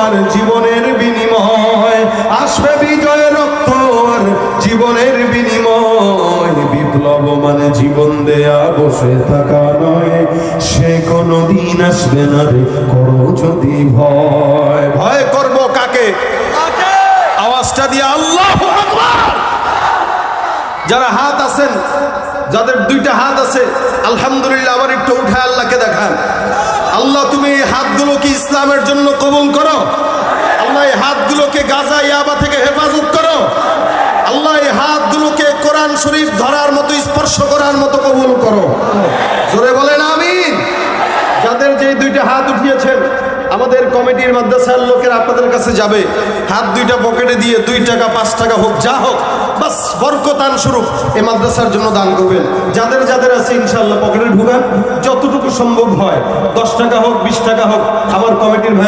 আর জীবনের বিনিময়, আসবে বিজয় রক্ত আর জীবনের বিনিময়। বিপ্লব মানে জীবন দেয়া বসে থাকা নয়, সে কোনো দিন আসবে না রে করো যদি ভয়। ভয় করব কাকে? আওয়াজটা দিয়ে আল্লাহু আকবার। যারা হাত আছেন, যাদের দুইটা হাত আছে, আলহামদুলিল্লাহ, আবার একটু উঠে আল্লাহকে দেখান। আল্লাহ তুমি এই হাতগুলোকে ইসলামের জন্য কবুল করো। আল্লাহ এই হাতগুলোকে গাজা ইয়াবা থেকে হেফাজত করো। আল্লাহ এই হাতগুলোকে কোরআন শরীফ ধরার মতো, স্পর্শ করার মতো কবুল করো। জোরে বলেন আমিন। যাদের যে দুইটা হাত উঠিয়েছেন, আমাদের কমিটির মাদ্রাসার লোকেরা আপনাদের কাছে যাবে, হাত দুইটা পকেটে দিয়ে 2 টাকা 5 টাকা হোক, যা হোক, বাস বরকতান স্বরূপ এই মাদ্রাসার জন্য দান করবেন। যাদের যাদের আছে ইনশাআল্লাহ পকেটে ঢুকান, যতটুকু সম্ভব হয়, 10 টাকা হোক 20 টাকা হোক। আমার কমিটির ভাইরা